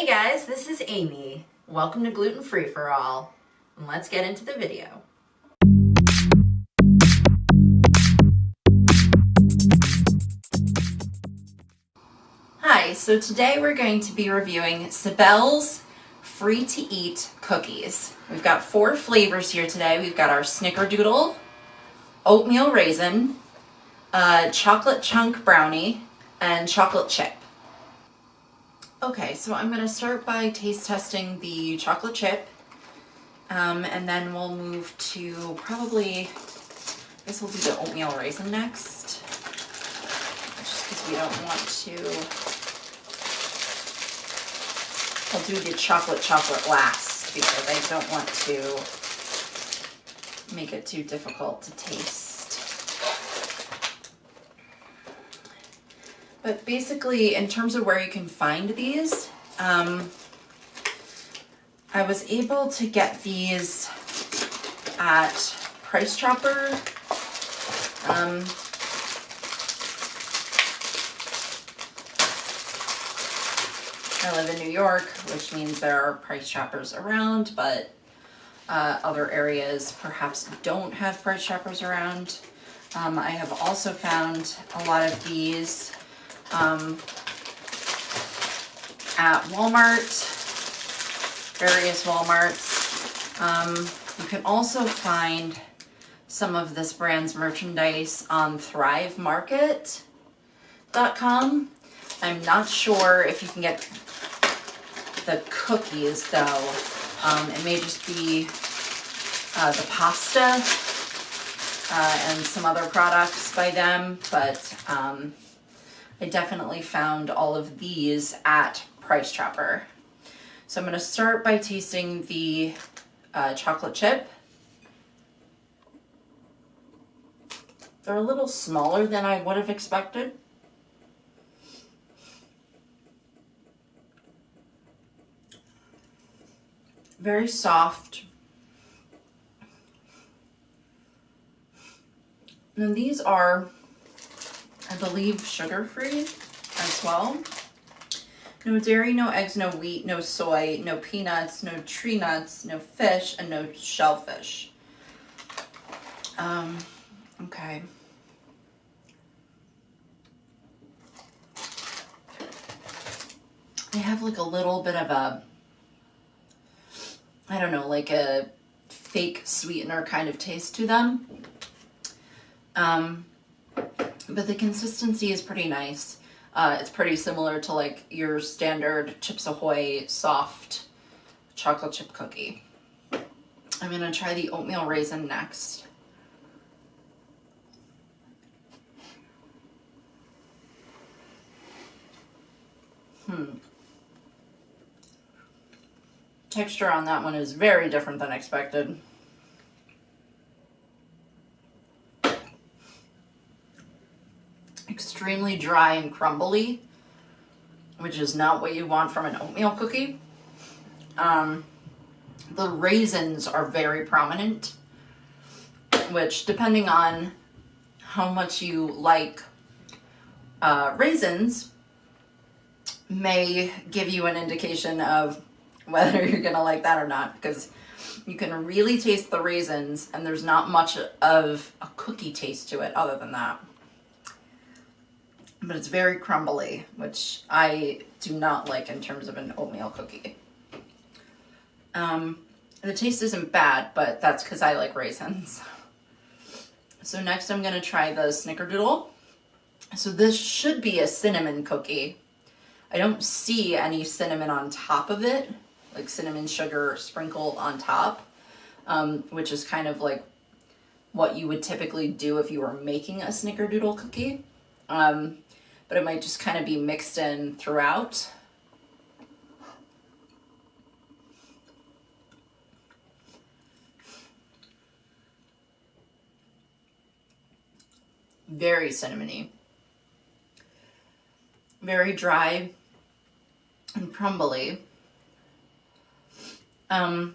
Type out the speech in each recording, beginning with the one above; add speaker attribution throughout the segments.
Speaker 1: Hey guys, this is Amy. Welcome to Gluten Free for All, and let's get into the video. Hi, so today we're going to be reviewing Cybele's free-to-eat cookies. We've got 4 flavors here today. We've got our Snickerdoodle, Oatmeal Raisin, Chocolate Chunk Brownie, and Chocolate Chip. Okay, so I'm going to start by taste testing the chocolate chip, and then we'll move to probably, I guess we'll do the oatmeal raisin next, just because we don't want to, I'll do the chocolate last because I don't want to make it too difficult to taste. But basically, in terms of where you can find these, I was able to get these at Price Chopper. I live in New York, which means there are Price Choppers around, but other areas perhaps don't have Price Choppers around. I have also found a lot of these at Walmart, various Walmarts. You can also find some of this brand's merchandise on thrivemarket.com. I'm not sure if you can get the cookies though. It may just be the pasta and some other products by them, but I definitely found all of these at Price Chopper. So I'm going to start by tasting the chocolate chip. They're a little smaller than I would have expected. Very soft. And these are, I believe, sugar-free as well. No dairy, no eggs, no wheat, no soy, no peanuts, no tree nuts, no fish, and no shellfish. Okay. They have like a little bit of a, I don't know, like a fake sweetener kind of taste to them. But the consistency is pretty nice. It's pretty similar to like your standard Chips Ahoy soft chocolate chip cookie. I'm going to try the oatmeal raisin next. Texture on that one is very different than expected. Extremely dry and crumbly, which is not what you want from an oatmeal cookie. The raisins are very prominent, which, depending on how much you like raisins, may give you an indication of whether you're gonna like that or not, because you can really taste the raisins and there's not much of a cookie taste to it other than that. But it's very crumbly, which I do not like in terms of an oatmeal cookie. The taste isn't bad, but that's because I like raisins. So next I'm going to try the Snickerdoodle. So this should be a cinnamon cookie. I don't see any cinnamon on top of it, like cinnamon sugar sprinkled on top, which is kind of like what you would typically do if you were making a Snickerdoodle cookie. But it might just kind of be mixed in throughout. Very cinnamony. Very dry and crumbly. But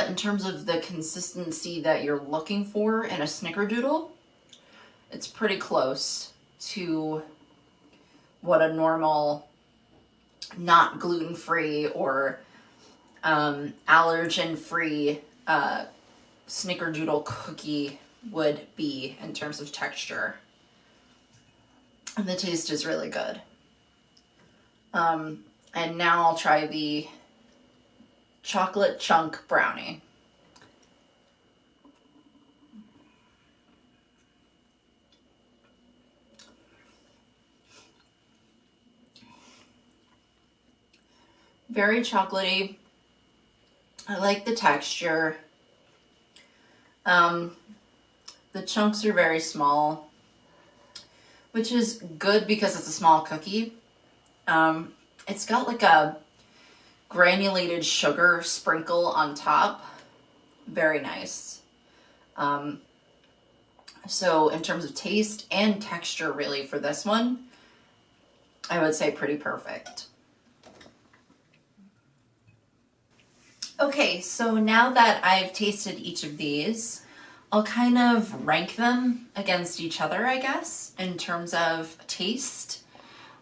Speaker 1: in terms of the consistency that you're looking for in a Snickerdoodle, it's pretty close to what a normal not gluten-free or allergen-free Snickerdoodle cookie would be in terms of texture. And the taste is really good. And now I'll try the chocolate chunk brownie. Very chocolatey. I like the texture. The chunks are very small, which is good because it's a small cookie. It's got like a granulated sugar sprinkle on top. Very nice. So in terms of taste and texture, really, for this one, I would say pretty perfect. Okay, so now that I've tasted each of these, I'll kind of rank them against each other, I guess, in terms of taste,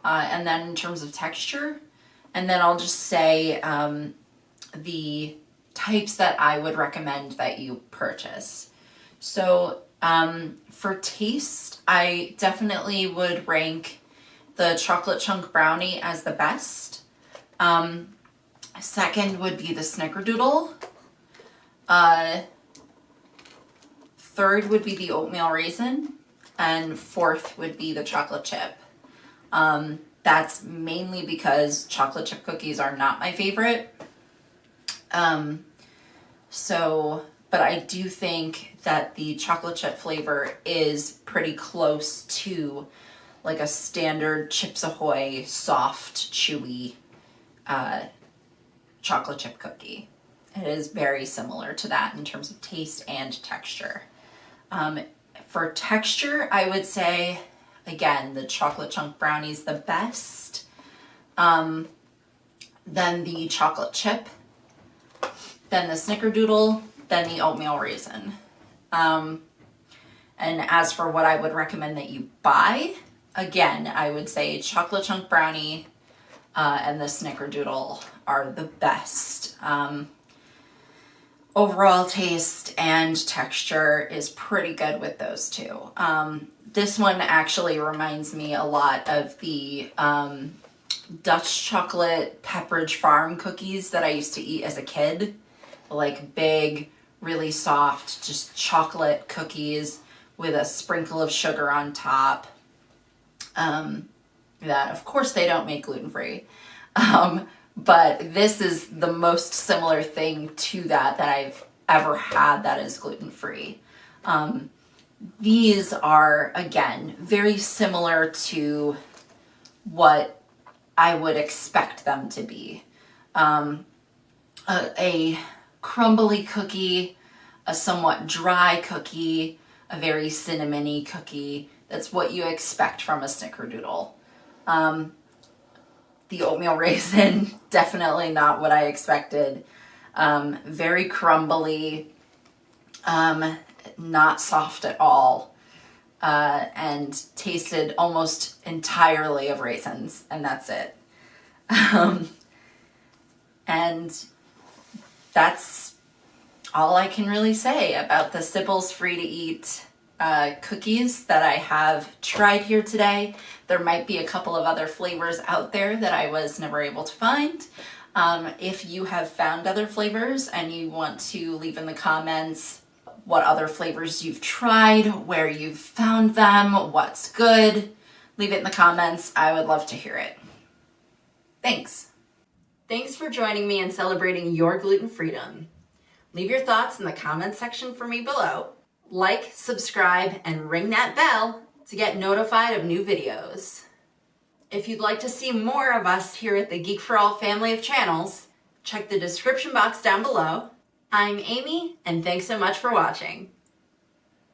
Speaker 1: and then in terms of texture. And then I'll just say the types that I would recommend that you purchase. So for taste, I definitely would rank the chocolate chunk brownie as the best. Second would be the Snickerdoodle. Third would be the Oatmeal Raisin. And fourth would be the chocolate chip. That's mainly because chocolate chip cookies are not my favorite. But I do think that the chocolate chip flavor is pretty close to like a standard Chips Ahoy soft, chewy chocolate chip cookie. It is very similar to that in terms of taste and texture. For texture, I would say, again, the chocolate chunk brownie is the best. Then the chocolate chip, then the Snickerdoodle, then the Oatmeal Raisin. And as for what I would recommend that you buy, again, I would say chocolate chunk brownie and the Snickerdoodle are the best. Overall taste and texture is pretty good with those two. This one actually reminds me a lot of the Dutch chocolate Pepperidge Farm cookies that I used to eat as a kid. Like big, really soft, just chocolate cookies with a sprinkle of sugar on top. That, of course, they don't make gluten-free. But this is the most similar thing to that I've ever had that is gluten-free. These are, again, very similar to what I would expect them to be. A crumbly cookie, a somewhat dry cookie, a very cinnamony cookie. That's what you expect from a Snickerdoodle. The Oatmeal Raisin, definitely not what I expected. Very crumbly, not soft at all, and tasted almost entirely of raisins, and that's it. And that's all I can really say about the Cybele's free-to-eat cookies that I have tried here today. There might be a couple of other flavors out there that I was never able to find. If you have found other flavors and you want to leave in the comments what other flavors you've tried, where you've found them, what's good, leave it in the comments. I would love to hear it. Thanks. Thanks for joining me in celebrating your gluten freedom. Leave your thoughts in the comments section for me below. Like, subscribe, and ring that bell to get notified of new videos. If you'd like to see more of us here at the Geek for All family of channels, check the description box down below. I'm Amy, and thanks so much for watching.